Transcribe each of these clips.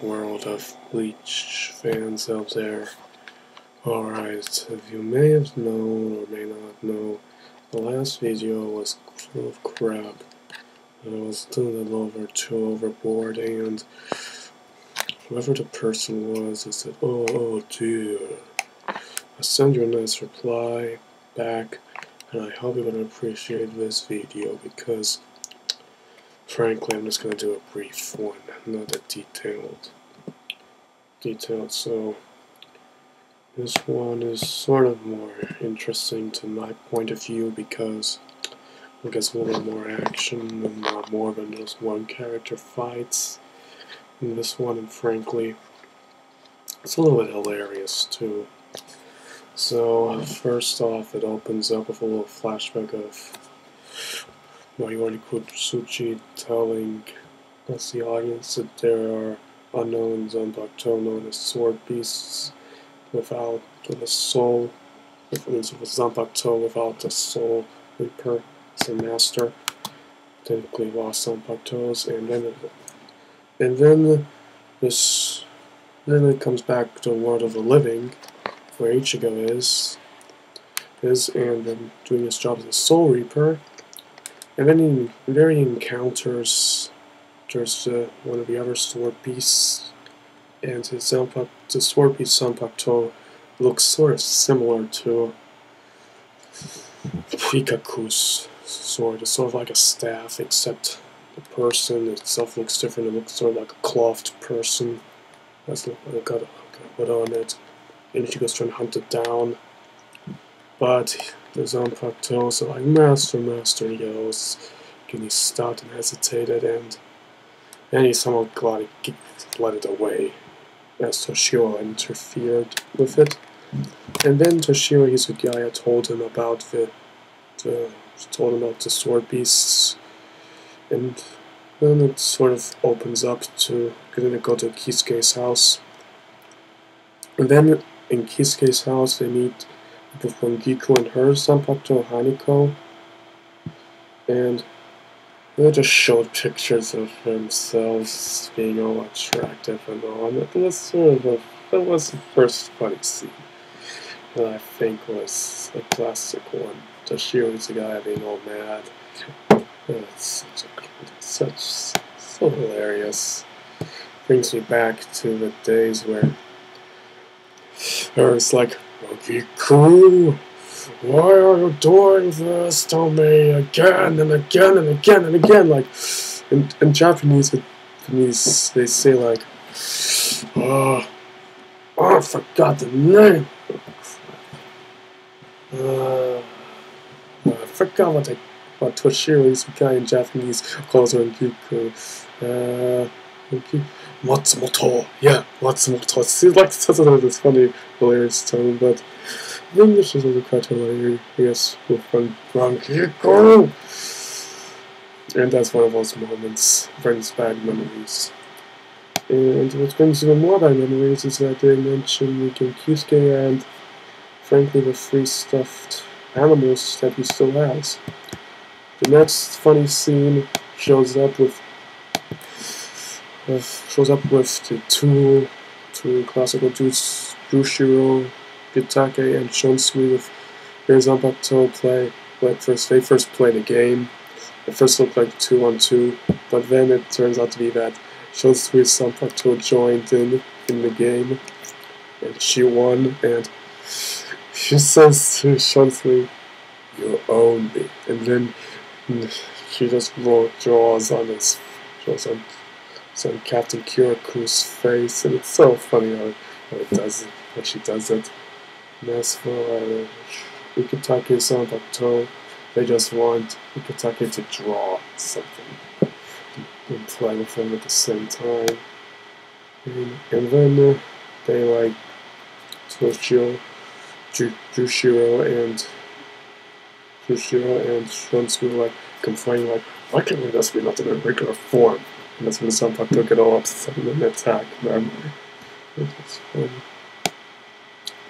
world of Bleach fans out there. Alright, if you may have known or may not know, the last video was full of crap. I was doing a little bit too overboard, and whoever the person was, he said, oh dear. I sent you a nice reply back, and I hope you're going to appreciate this video because frankly, I'm just going to do a brief one, not a detailed. So this one is sort of more interesting to my point of view because I guess a little more action and more than just one character fights in this one, and frankly, it's a little bit hilarious too. So first off, it opens up with a little flashback of Mayuri Kutsuchi telling us, the audience, that there are unknown Zanpakuto known as sword beasts with a soul, with a Zanpakuto without a soul reaper as a master, technically lost Zanpakutos, and then it comes back to the world of the living, where Ichigo is and doing his job as a soul reaper. And then he encounters one of the other sword beasts, and the sword beast Zanpakuto looks sort of similar to Pikaku's sword. It's sort of like a staff, except the person itself looks different. It looks sort of like a clothed person. That's got a hood on it. And Ichigo's trying to hunt it down, but the Zanpakutos are like, Master, he yells, and he stopped and hesitated, and he somehow let it away as Toshiro interfered with it. And then Toshiro Hisugaya told him about the sword beasts, and then it sort of opens up to gonna go to Kisuke's house. And then in Kisuke's house they meet with Giku and her Zanpakuto Haniko, and they just showed pictures of themselves being all attractive and all, and it was the first funny scene that I think was a classic one. Toshiro's the guy being all mad. It's so hilarious. Brings me back to the days where it's like, Giku, why are you doing this to me again and again and again and again? Like, in Japanese, they say like, oh, I forgot the name. I forgot what Toshiro, the guy in Japanese, calls her Giku. Matsumoto. Yeah, Matsumoto. She like says it with this funny, hilarious tone, but in English is also quite hilarious with Giku. And that's one of those moments, brings back memories. And what brings even more back memories is that they mention Kisuke and, frankly, the 3 stuffed animals that he still has. The next funny scene shows up with the two classical dudes, Bushiro, Gitake, and Shonsui, with their Zanpakuto play. They first play the game. It first looked like 2-on-2, but then it turns out to be that Shonsui's Zanpakuto joined in the game, and she won, and she says to Shonsui, "You own me," and then she just draws on Captain Kiriku's face, and it's so funny how she does it. And as for Ikitake Zanpakuto, they just want Ikitake to draw something and play with him at the same time. And then they like Jushiro and Shonsui like complaining like, why can't we just be not in a regular form? And that's when Zanpakuto get all upset and attack them. It's a fun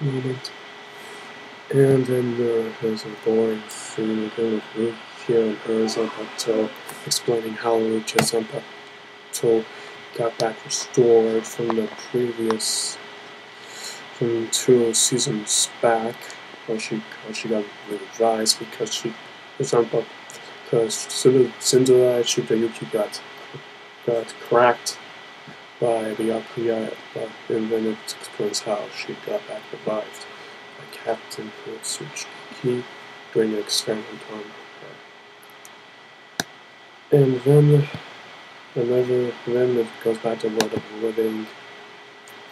moment. And then there's a boring scene again with Rukia and her Zanpakuto explaining how Rukia Zanpakuto got back restored from the previous, from 2 seasons back, where she got revised because she, for example, because Cinderella Shibayuki got cracked by the Akuya, and then it explains how she got back revived by Captain Kotsuchi during an experiment on her. And then then it goes back to World of the Living.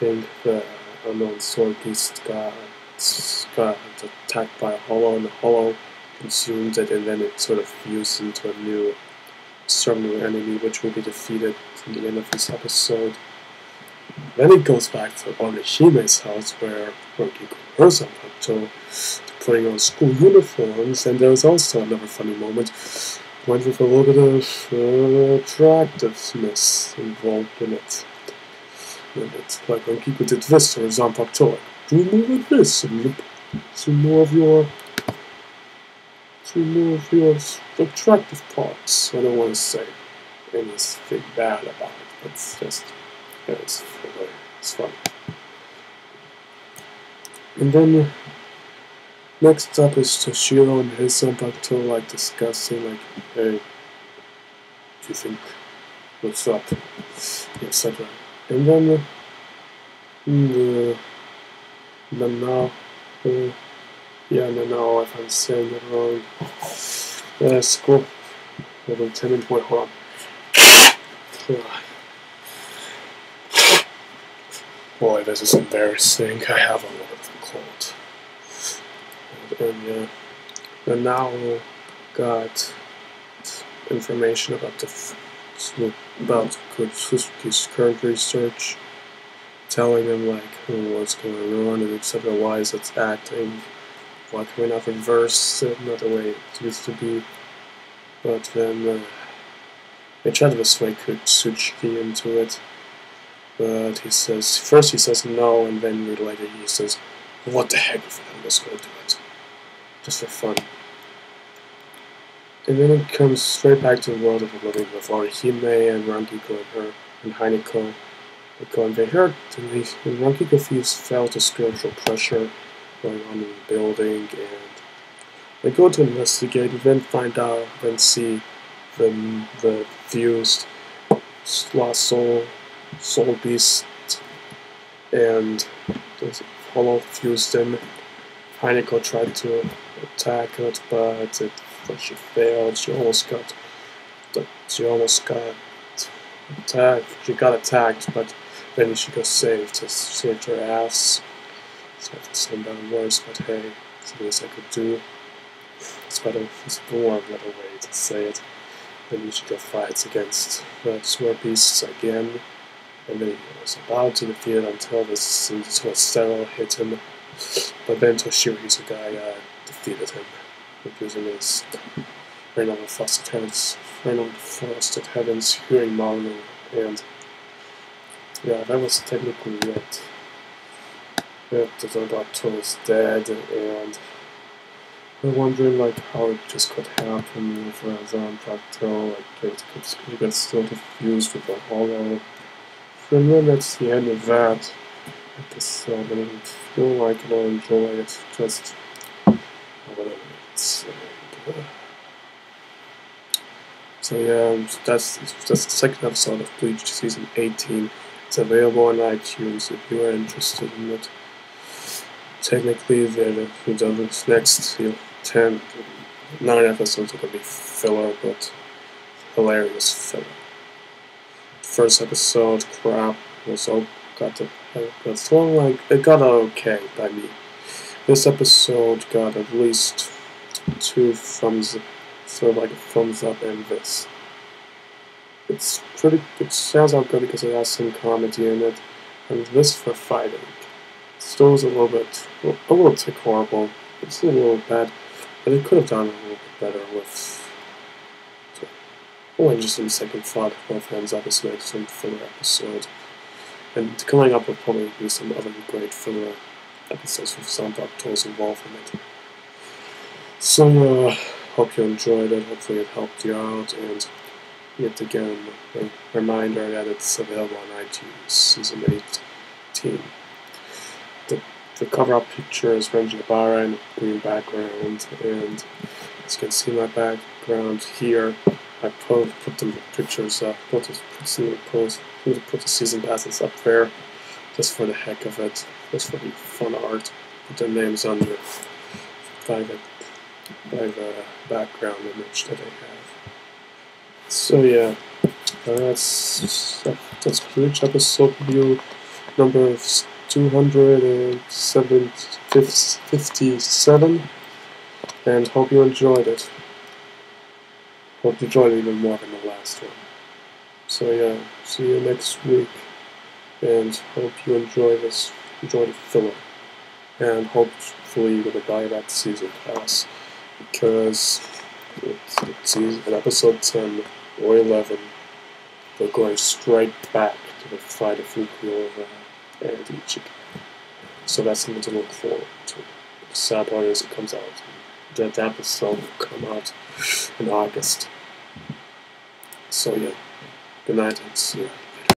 And the unknown sword beast got attacked by a hollow, and the hollow consumed it, and then it sort of fused into a new enemy, which will be defeated in the end of this episode. Then it goes back to Onishime's house, where Rokiko and her Zanpakuto putting on school uniforms, and there's also another funny moment, went with a little bit of attractiveness involved in it. And it's like when people did this, or Zanpakuto, like, do more of this, and look, some more of your attractive parts. I don't want to say anything bad about it, but it's just, yeah, it's fun. And then next up is Toshiro and his Zanpakuto, like, discussing, like, hey, do you think, what's up, etc. And then Nanao, Nanao, if I'm saying it wrong, school, Lieutenant, wait, hold on. Boy, this is embarrassing. I have a little bit of a cold. And Nanao got information about Kotsuki's current research, telling him like what's going on and etc. Why is it acting? Why can we not reverse it another way it used to be? But then they try to persuade Kotsuki into it, but first he says no, and then later he says, "What the heck if I'm just going to do it, just for fun." And then it comes straight back to the world of the living with Orihime and Rangiko and Heineko. And they heard, and Rangiko felt a spiritual pressure going on in the building, and they go to investigate, and then see the fused lost soul beast, and the hollow fused him. Heineko tried to attack it, but she failed. She almost got attacked. She got attacked, but then she got saved her ass. So I have to say bad words, but hey, it's the least I could do. It's more of a better way to say it. Then Ichigo fights against the sword beasts again, and then he was about to defeat it until this Cero hit him. But then Toshiro Hisugaya defeated him with using his Rain of the Frosted Heavens, Hearing Mountain, and yeah, that was technically it. The Zanpakuto is dead, and I'm wondering like how it just could happen with Zanpakuto, like it gets still diffused with the hollow. And then that's the end of that episode. I didn't feel like it or enjoy it, just whatever it's. So yeah, that's the second episode of Bleach Season 18. It's available on iTunes if you are interested in it. Technically, the next 9 episodes are going to be filler, but hilarious filler. The first episode, crap, it got okay by me. This episode got at least 2 thumbs, sort of like a thumbs up, and this. It sounds out good because it has some comedy in it, and this for fighting. Still is a little tick horrible. It's a little bad, but it could have done a little bit better with. Only just in second thought, both ends up as like some filler episode, and coming up will probably be some other great filler episodes with Zanpakuto's involvement. So hope you enjoyed it. Hopefully it helped you out, and yet again, a reminder that it's available on iTunes, Season 18. The cover up picture is Renji Ibarra in a green background, and as you can see my background here, I put the pictures up, put the season passes up there, just for the heck of it, just for the fun art. Put their names on the by the background image that I have. So yeah, that's Bleach episode review number 257, and hope you enjoyed it. Hope you enjoyed it even more than the last one. So yeah, see you next week, and hope you enjoy the filler, and hopefully you're gonna buy that season pass, because it's in episode 10 or 11, they're going straight back to the fight of Fukuoka and Ichigo. So that's something to look forward to. The sad part is it comes out. That episode will come out in August. So yeah, good night and see you.